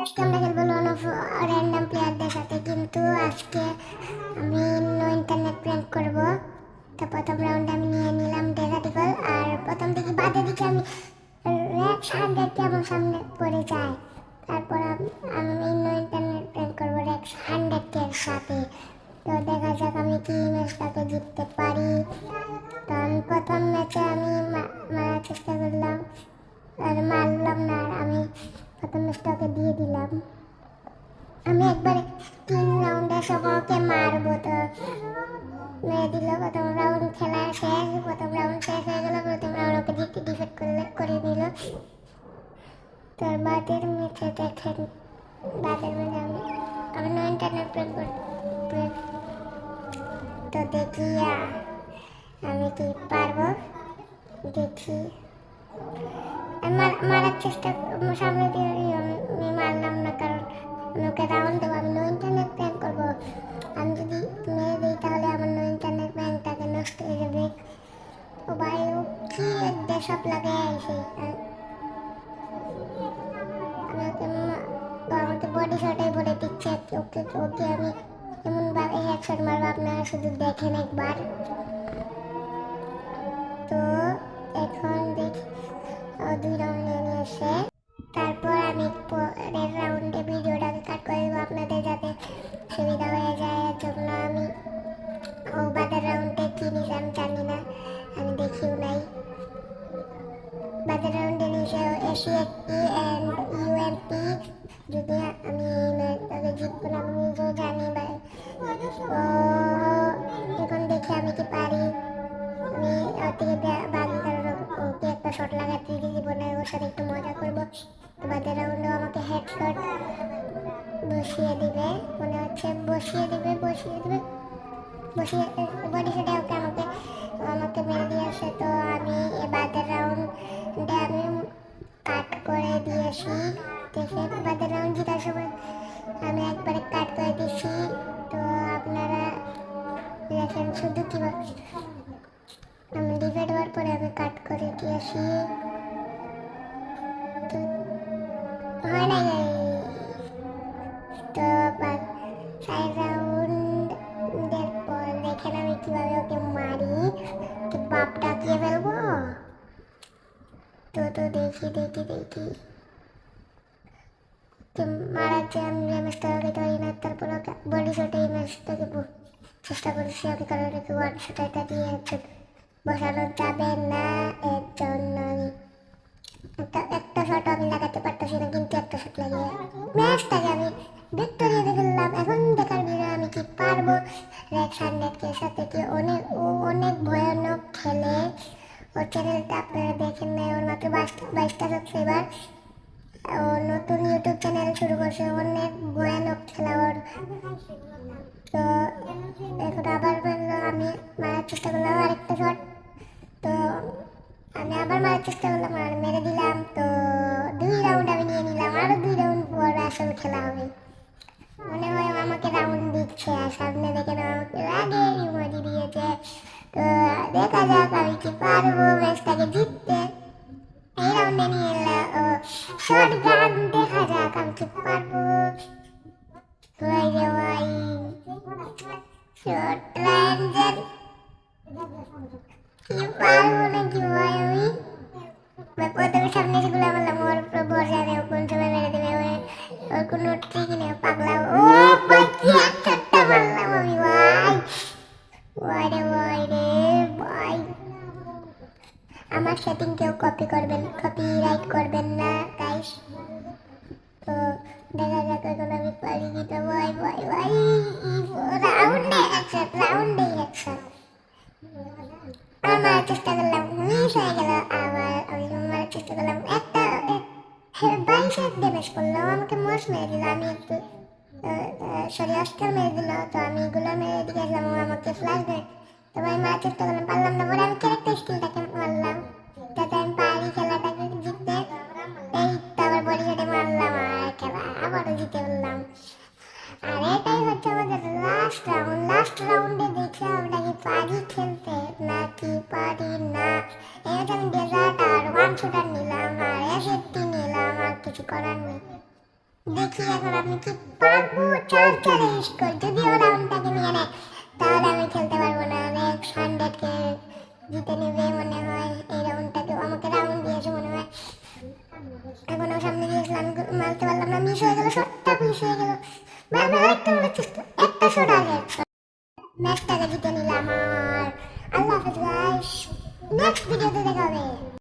আজকে আমরা খেলবো নন অফ র্যান্ডম প্লেয়ারদের সাথে, কিন্তু আজকে আমি নো ইন্টারনেট প্র্যাঙ্ক করবো। তো প্রথম রাউন্ডে আমি নিয়ে নিলাম ডেজার্টিকল, আর প্রথম থেকে বাদে দিকে আমি রেক্স 100 কেমন সামনে পড়ে যায়। তারপর আমি নো ইন্টারনেট প্র্যাঙ্ক করবো রেক্স 100 এর সাথে। তো দেখা যাক আমি কি ম্যাচটাকে জিততে পারি। তো আমি প্রথম ম্যাচে আমি মারার চেষ্টা করলাম, আর মারলাম না, আর আমি প্রথম ম্যাচটাকে দিয়ে দিলাম। আমি একবারে 3 রাউন্ডে সবাইকে মারবো, তো মেরে দিল। প্রথম রাউন্ড খেলা শেষ, প্রথম রাউন্ড শেষ হয়ে গেল, প্রথম রাউন্ড ওকে ডিফেক্ট করে দিল। তার বাদের ম্যাচে দেখেন, বাদের ম্যাচে আমি নো ইন্টারনেট প্রেম তো দেখি আমি কি পারবো, দেখি। মারার চেষ্টা সামনে দিয়ে আমি মারলাম না, কারণ আমি ওকে রাউন্ড দেবো। আমি নো ইন্টারনেট প্ল্যান করবো। আমি যদি মেরে দিই তাহলে আমার নো ইন্টারনেট প্ল্যানটাকে নষ্ট হয়ে যাবে। ও ভাই, ও কি এক দেশপ লাগে এসে আমাকে বডি শটাই বলে দিচ্ছে। ওকে ওকে আমি এমনভাবে হেডশট মারবো, আপনারা শুধু দেখেন একবার। তো এখন দেখি 2 রাউন্ড নিয়ে এসে, তারপর আমি পরের রাউন্ডে ভিডিওটাকে কাট করে দেবো আপনাদের, যাতে সুবিধা হয়ে যায়। এর জন্য আমি বাদের রাউন্ডে কী নিয়েছে আমি জানি না, আমি দেখিও নাই। বাদের রাউন্ডে নিয়েছে এসিএটি অ্যান্ড ইউএমপি। যদি আমি ম্যাচটাকে জিতবো না, আমি নিজেও জানি ভাই। এখন দেখি আমি কি পারি। আমি ওর থেকে বাগি, কারণ ওকে একটা শট লাগাতে জীবনে ওর সাথে একটু মজা করবো। বাদের রাউন্ডেও আমাকে হেডশট বসিয়ে দিবে মনে হচ্ছে, বসিয়ে বডি শটে ওকে আমাকে মেরে দিয়েছে। তো আমি বাদের রাউন্ডে আমি কাট করে দিয়েছি। দেখে বাদের রাউন্ড জেতার সময় আমি একবারে কাট করে দিয়েছি। তো আপনারা দেখেন শুধু কীভাবে আমি ডিভাইড হওয়ার পরে আমি কাট করে দিয়েছি। তো হয় না, তো 4 রাউন্ডের পর দেখেন আমি কীভাবে ওকে মারি, কি বাপ ডাকিয়ে ফেলবো। তো দেখি মারার যে আমি ম্যাচটা আগে পারি না, তারপর ওকে বডি শটে এই ম্যাচটাকে চেষ্টা করেছি আমি, কারণ ওকে ওয়ান শট এটা দিয়ে একজন বসানো যাবে না। এর জন্য আমি একটা শট আমি লাগাতে পারতেছি না, কিন্তু একটা শট লাগিয়ে ম্যাচটাকে আমি ভিক্টোরি এনে ফেললাম। এখন দেখার বিষয় আমি কি পারবো রেক্স 100 সাথে, কি অনেক ভয়ানক খেলে। ওর চ্যানেলটা আপনারা দেখেন নাই, ওর মাত্র 22টা সাবস্ক্রাইবার। ও নতুন ইউটিউব চ্যানেল শুরু করছে, অনেক ভয়ানক খেলা ওর। তো এখন আবার আমি মারার চেষ্টা করলাম আরেকটা শট, তো আমি আবার মারার চেষ্টা করলাম আর মেরে দিলাম। তো 2 রাউন্ড আমি নিয়ে নিলাম, আরো 2 রাউন্ড পর আসল খেলা হবে। মনে হয় আমাকে রাউন্ড দিচ্ছে, আর সামনে দেখে না আমাকে আগে ইমোজি দিয়েছে। তো দেখা যাক আমি কি পারবো ম্যাচটাকে জিততে। এই রাউন্ডে নিয়ে এলাম শর্ট গান, দেখা যাক আমি কি পারবো। ভাই রে ভাই, শর্ট রেঞ্জের কি পারবো নাকি ভাই আমি। প্রথমে সামনে এসে গুলা মারলাম, ওর উপর বসে আমি কোন সময় মেরে দেবে, ওর কোনো ট্রিক নেই পাগলা। ও ভাই, কি একটা মারলাম আমি ভাই। ভাই রে ভাই, আমার সেটিং কেউ কপিরাইট করবেন না গাইস। তো দেখা যাক এখন আমি পারি কিনা। ভাই রাউন্ডে অ্যাকশন আমার চেষ্টা করলাম, মিস হয়ে গেল। আবার আমি মারার চেষ্টা করলাম, একটা 22 ড্যামেজ করলো, আমাকে মোস মেরে দিল। আমি একটু সরি অস্কার মেরে দিল, তো আমি এগুলো মেরে দিকে আসলাম, আমাকে ফ্ল্যাশ ব্যাক। তো আমি মারার চেষ্টা করলাম, পারলাম না, পরে আমি ক্যারেক্টার স্কিলটাকে মারলাম যাতে আমি পারি খেলাটাকে জিততে। এই তো আবার বডি শটে মারলাম, আর খেলা আবারও জিতে বললাম। আর এটাই হচ্ছে আমাদের লাস্ট রাউন্ডে দেখি আমরা কি পারি খেলতে নাকি পারি না। এখানে আমি ডেজার্ট আর ওয়ান শুটার নিলাম, আর এসএফটি নিলাম, আর কিছু করার নেই। দেখি এখন আমি কি পারবো। চার চারে স্কোর, যদিও রাউন্ডটাকে নিয়ে নেয় তাহলে আমি খেলতে পারবো না। নেক্সট 100 কে জিতে নেবে মনে হয় এই রাউন্ডটাকে। আমাকে রাউন্ড দিয়েছে মনে হয়। এখনো সামনে গিয়েছিলাম, মারতে পারলাম না, মিস হয়ে গেল, শটটা মিস হয়ে গেল। আমি আরেকটা মারার চেষ্টা, একটা শট আগে ম্যাচটাকে জিতে নিলাম। আর আল্লাহ হাফেজ গাইস, নেক্সট ভিডিওতে দেখা হবে।